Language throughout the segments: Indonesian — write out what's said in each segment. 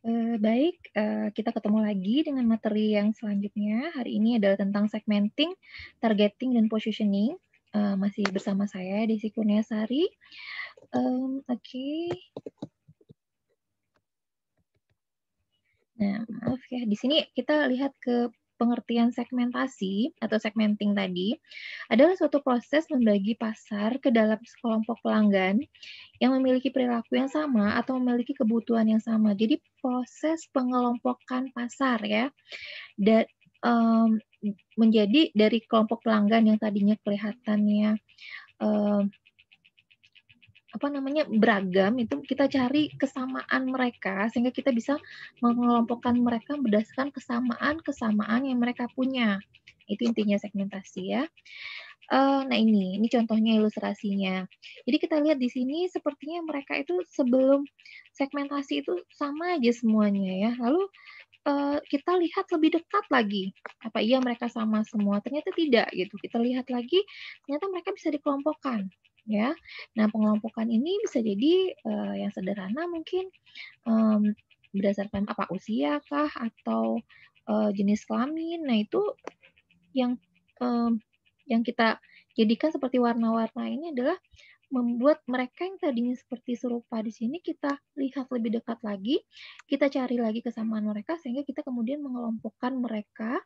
Baik, kita ketemu lagi dengan materi yang selanjutnya. Hari ini adalah tentang segmenting, targeting, dan positioning. Masih bersama saya Desi Kurniasari. Oke. Nah, maaf ya, di sini kita lihat ke pengertian segmentasi atau segmenting tadi adalah suatu proses membagi pasar ke dalam sekelompok pelanggan yang memiliki perilaku yang sama atau memiliki kebutuhan yang sama. Jadi proses pengelompokan pasar ya, dan menjadi dari kelompok pelanggan yang tadinya kelihatannya beragam, itu kita cari kesamaan mereka sehingga kita bisa mengelompokkan mereka berdasarkan kesamaan-kesamaan yang mereka punya. Itu intinya segmentasi ya. Nah ini contohnya ilustrasinya. Jadi kita lihat di sini sepertinya mereka itu sebelum segmentasi itu sama aja semuanya ya. Lalu kita lihat lebih dekat lagi, apa iya mereka sama semua? Ternyata tidak gitu. Kita lihat lagi, ternyata mereka bisa dikelompokkan ya. Nah pengelompokan ini bisa jadi yang sederhana mungkin berdasarkan apa usia kah atau jenis kelamin. Nah itu yang kita jadikan seperti warna-warna ini adalah membuat mereka yang tadinya seperti serupa di sini kita lihat lebih dekat lagi, kita cari lagi kesamaan mereka sehingga kita kemudian mengelompokkan mereka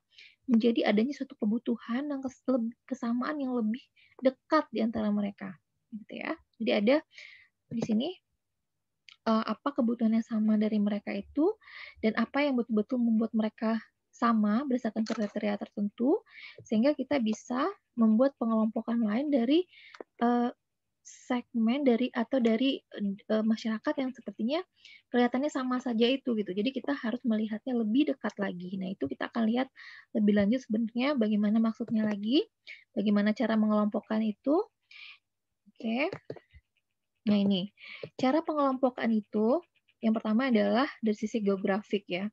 menjadi adanya suatu kebutuhan dan kesamaan yang lebih dekat di antara mereka, gitu ya. Jadi ada di sini apa kebutuhan yang sama dari mereka itu dan apa yang betul-betul membuat mereka sama berdasarkan kriteria tertentu sehingga kita bisa membuat pengelompokan lain dari segmen dari masyarakat yang sepertinya kelihatannya sama saja itu gitu. Jadi kita harus melihatnya lebih dekat lagi. Nah, itu kita akan lihat lebih lanjut sebenarnya bagaimana maksudnya lagi, bagaimana cara mengelompokkan itu. Oke. Nah, ini cara pengelompokan itu yang pertama adalah dari sisi geografik ya.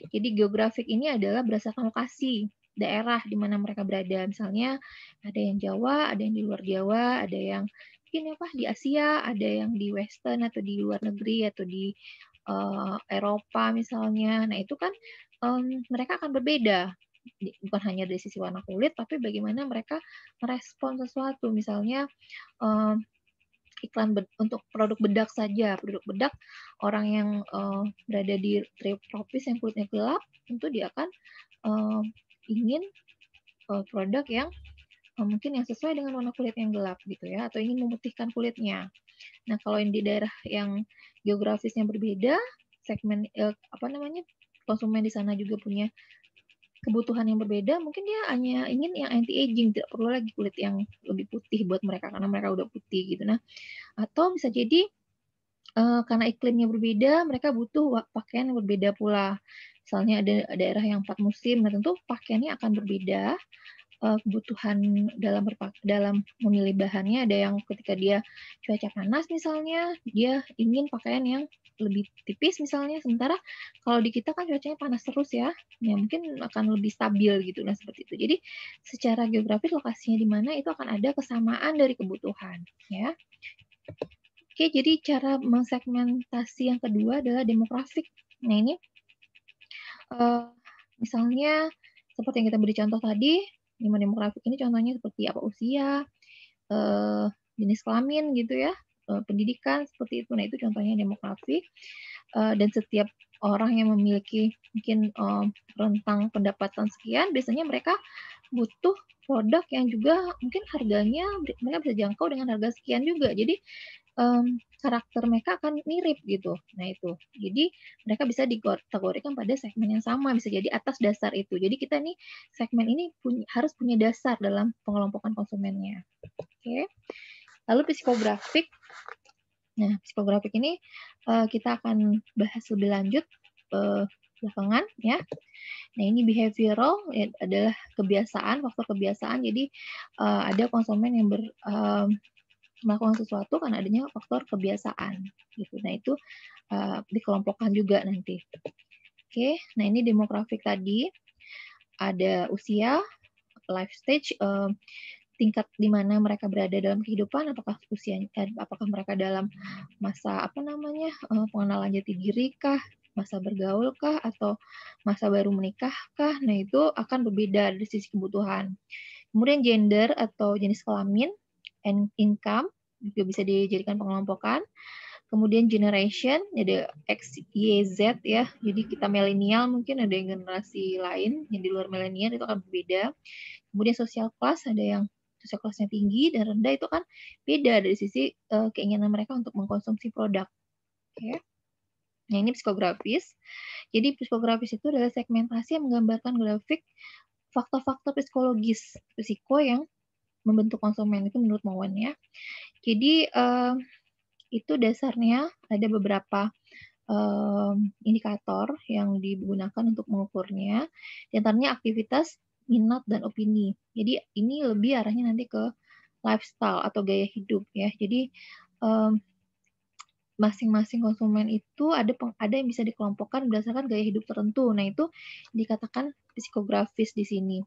Jadi geografik ini adalah berdasarkan lokasi daerah di mana mereka berada. Misalnya ada yang Jawa, ada yang di luar Jawa, ada yang mungkin apa di Asia, ada yang di Western atau di luar negeri atau di Eropa misalnya. Nah itu kan mereka akan berbeda. Bukan hanya dari sisi warna kulit, tapi bagaimana mereka merespon sesuatu. Misalnya iklan untuk produk bedak saja. Produk bedak orang yang berada di tropis yang kulitnya gelap, tentu dia akan ingin produk yang mungkin yang sesuai dengan warna kulit yang gelap gitu ya, atau ingin memutihkan kulitnya. Nah, kalau yang di daerah yang geografisnya berbeda, segmen konsumen di sana juga punya kebutuhan yang berbeda, mungkin dia hanya ingin yang anti aging, tidak perlu lagi kulit yang lebih putih buat mereka karena mereka udah putih gitu. Nah, atau bisa jadi karena iklimnya berbeda, mereka butuh pakaian yang berbeda pula. Misalnya ada daerah yang 4 musim, nah tentu pakaiannya akan berbeda, kebutuhan dalam memilih bahannya. Ada yang ketika dia cuaca panas misalnya, dia ingin pakaian yang lebih tipis misalnya, sementara kalau di kita kan cuacanya panas terus ya, ya mungkin akan lebih stabil gitu, nah seperti itu. Jadi secara geografis lokasinya di mana itu akan ada kesamaan dari kebutuhan, ya. Oke, jadi cara mensegmentasi yang kedua adalah demografik. Nah ini, misalnya seperti yang kita beri contoh tadi, demografik ini contohnya seperti apa usia, jenis kelamin gitu ya, pendidikan seperti itu. Nah itu contohnya demografik, dan setiap orang yang memiliki mungkin rentang pendapatan sekian, biasanya mereka butuh produk yang juga mungkin harganya mereka bisa jangkau dengan harga sekian juga. Jadi karakter mereka akan mirip gitu. Nah itu, jadi mereka bisa dikategorikan pada segmen yang sama, bisa jadi atas dasar itu. Jadi kita nih segmen ini harus punya dasar dalam pengelompokan konsumennya. Oke. Lalu psikografik. Nah, psikografik ini kita akan bahas lebih lanjut belakangan ya. Nah, ini behavioral ya, adalah kebiasaan, faktor kebiasaan. Jadi ada konsumen yang melakukan sesuatu karena adanya faktor kebiasaan gitu. Nah, itu dikelompokkan juga nanti. Oke, nah ini demografik tadi ada usia, life stage, tingkat di mana mereka berada dalam kehidupan, apakah apakah mereka dalam masa pengenalan jati diri kah, masa bergaul kah, atau masa baru menikah kah? Nah, itu akan berbeda dari sisi kebutuhan. Kemudian gender atau jenis kelamin, and income juga bisa dijadikan pengelompokan. Kemudian generation, ada X, Y, Z ya. Jadi kita milenial, mungkin ada yang generasi lain yang di luar milenial, itu akan berbeda. Kemudian social class, ada yang social class-nya tinggi dan rendah, itu kan beda dari sisi keinginan mereka untuk mengkonsumsi produk. Okay. Nah, ini psikografis. Jadi psikografis itu adalah segmentasi yang menggambarkan grafik faktor-faktor psikologis risiko yang membentuk konsumen, itu menurut Mowen ya. Jadi itu dasarnya ada beberapa indikator yang digunakan untuk mengukurnya. Di antaranya aktivitas, minat, dan opini. Jadi ini lebih arahnya nanti ke lifestyle atau gaya hidup ya. Jadi masing-masing konsumen itu ada yang bisa dikelompokkan berdasarkan gaya hidup tertentu. Nah, itu dikatakan psikografis di sini.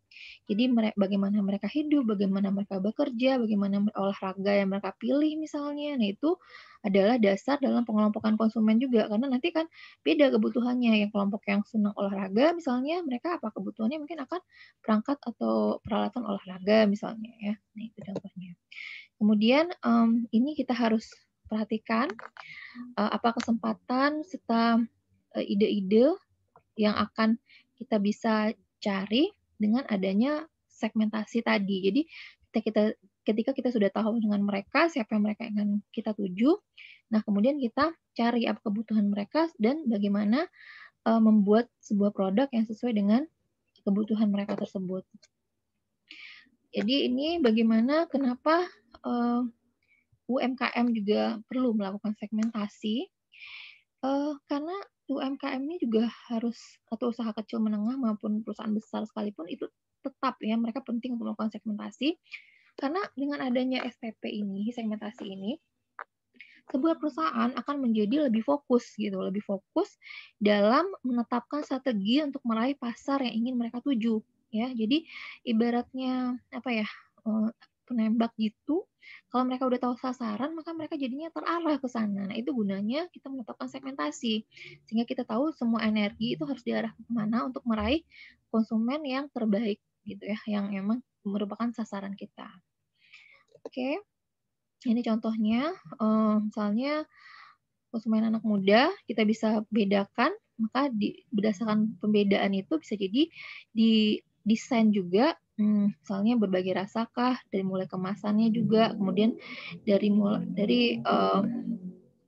Jadi bagaimana mereka hidup, bagaimana mereka bekerja, bagaimana olahraga yang mereka pilih misalnya. Nah, itu adalah dasar dalam pengelompokan konsumen juga, karena nanti kan beda kebutuhannya. Yang kelompok yang senang olahraga misalnya, mereka apa kebutuhannya, mungkin akan perangkat atau peralatan olahraga misalnya ya. Nah, itu contohnya. Kemudian ini kita harus perhatikan apa kesempatan serta ide-ide yang akan kita bisa cari dengan adanya segmentasi tadi. Jadi ketika kita sudah tahu dengan mereka, siapa yang mereka ingin kita tuju, nah kemudian kita cari apa kebutuhan mereka dan bagaimana membuat sebuah produk yang sesuai dengan kebutuhan mereka tersebut. Jadi ini bagaimana, kenapa UMKM juga perlu melakukan segmentasi, karena UMKM ini juga harus, atau usaha kecil menengah maupun perusahaan besar sekalipun, itu tetap ya mereka penting untuk melakukan segmentasi, karena dengan adanya STP ini, segmentasi ini, sebuah perusahaan akan menjadi lebih fokus gitu, lebih fokus dalam menetapkan strategi untuk meraih pasar yang ingin mereka tuju ya. Jadi ibaratnya apa ya, penembak gitu, kalau mereka udah tahu sasaran maka mereka jadinya terarah ke sana. Nah, itu gunanya kita menetapkan segmentasi sehingga kita tahu semua energi itu harus diarahkan kemana untuk meraih konsumen yang terbaik gitu ya, yang emang merupakan sasaran kita. Oke. Ini contohnya, misalnya konsumen anak muda, kita bisa bedakan, maka berdasarkan pembedaan itu bisa jadi didesain juga, misalnya berbagai rasakah, dari mulai kemasannya juga, kemudian dari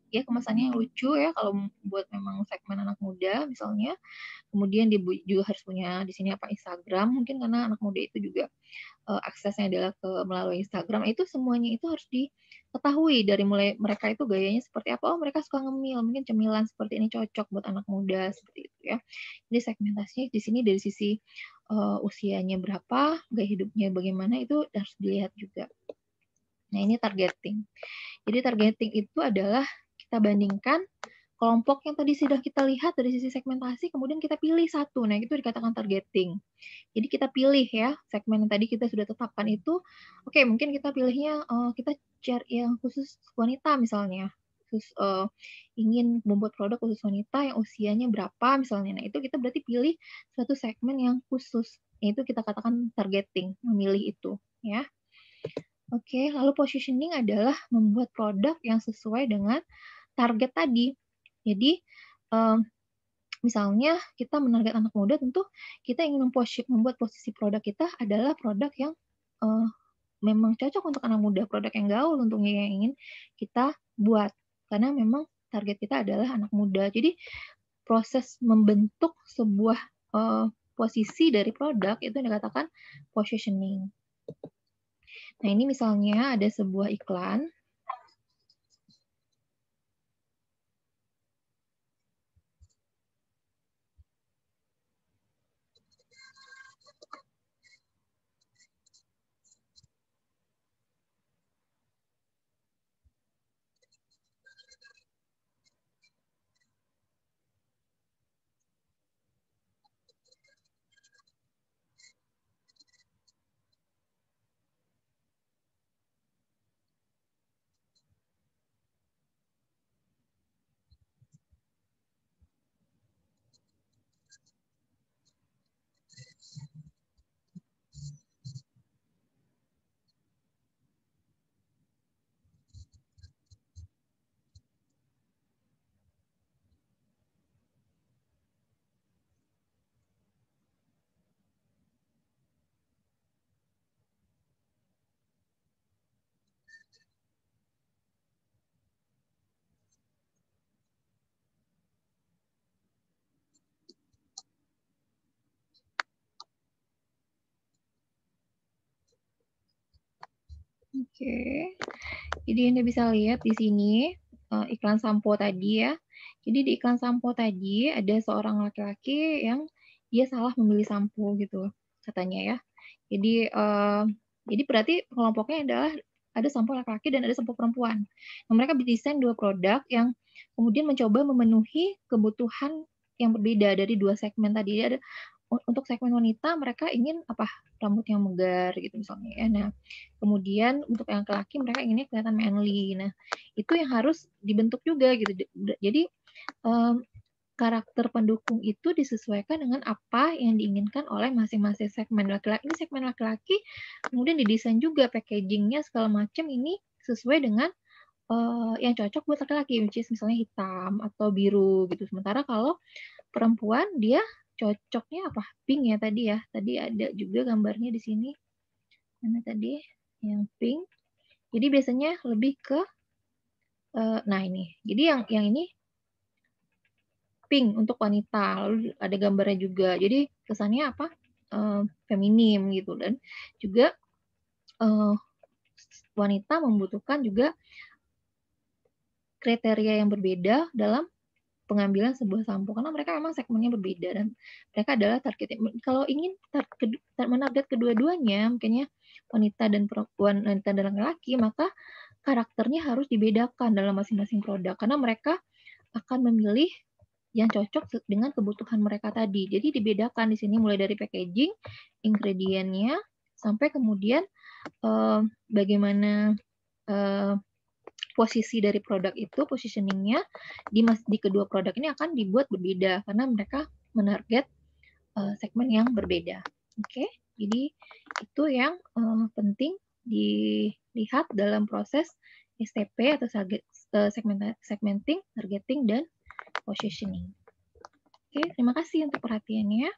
ya kemasannya yang lucu ya kalau buat memang segmen anak muda misalnya. Kemudian dia juga harus punya di sini apa, Instagram mungkin, karena anak muda itu juga aksesnya adalah melalui Instagram. Itu semuanya itu harus diketahui dari mulai mereka itu gayanya seperti apa. Oh, mereka suka ngemil, mungkin cemilan seperti ini cocok buat anak muda seperti itu ya. Jadi segmentasinya di sini dari sisi usianya berapa, gaya hidupnya bagaimana, itu harus dilihat juga. Nah, ini targeting. Jadi targeting itu adalah kita bandingkan kelompok yang tadi sudah kita lihat dari sisi segmentasi, kemudian kita pilih satu. Nah, itu dikatakan targeting. Jadi kita pilih ya segmen yang tadi kita sudah tetapkan itu. Oke, mungkin kita pilihnya kita cari yang khusus wanita misalnya. Khusus ingin membuat produk khusus wanita yang usianya berapa misalnya. Nah, itu kita berarti pilih suatu segmen yang khusus. Itu kita katakan targeting, memilih itu ya. Oke, lalu positioning adalah membuat produk yang sesuai dengan target tadi. Jadi misalnya kita menarget anak muda, tentu kita ingin membuat posisi produk kita adalah produk yang memang cocok untuk anak muda, produk yang gaul untuk yang ingin kita buat. Karena memang target kita adalah anak muda. Jadi proses membentuk sebuah posisi dari produk itu dikatakan positioning. Nah, ini misalnya ada sebuah iklan. Oke. Jadi Anda bisa lihat di sini iklan sampo tadi ya. Jadi di iklan sampo tadi ada seorang laki-laki yang dia salah memilih sampo gitu katanya ya. Jadi berarti kelompoknya adalah ada sampo laki-laki dan ada sampo perempuan. Nah, mereka mendesain dua produk yang kemudian mencoba memenuhi kebutuhan yang berbeda dari dua segmen tadi. Ada untuk segmen wanita mereka ingin apa rambut yang megar gitu misalnya ya. Nah, kemudian untuk yang laki-laki mereka inginnya kelihatan manly. Nah, itu yang harus dibentuk juga gitu. Jadi karakter pendukung itu disesuaikan dengan apa yang diinginkan oleh masing-masing segmen laki-laki. Ini segmen laki-laki, kemudian didesain juga packagingnya segala macam ini sesuai dengan yang cocok buat laki-laki, which is misalnya hitam atau biru gitu. Sementara kalau perempuan dia cocoknya apa? Pink ya tadi ya. Tadi ada juga gambarnya di sini. Mana tadi? Yang pink. Jadi biasanya lebih ke nah ini. Jadi yang ini pink untuk wanita, lalu ada gambarnya juga. Jadi kesannya apa? Feminim gitu dan juga wanita membutuhkan juga kriteria yang berbeda dalam pengambilan sebuah sampo karena mereka memang segmennya berbeda dan mereka adalah target. Kalau ingin menarget kedua-duanya, mungkinnya wanita dan perempuan, wanita dan laki-laki, maka karakternya harus dibedakan dalam masing-masing produk karena mereka akan memilih yang cocok dengan kebutuhan mereka tadi. Jadi dibedakan di sini mulai dari packaging, ingredientnya, sampai kemudian bagaimana posisi dari produk itu, positioningnya di kedua produk ini akan dibuat berbeda karena mereka menarget segmen yang berbeda. Oke, jadi itu yang penting dilihat dalam proses STP atau segmenting, targeting, dan positioning. Oke, terima kasih untuk perhatiannya.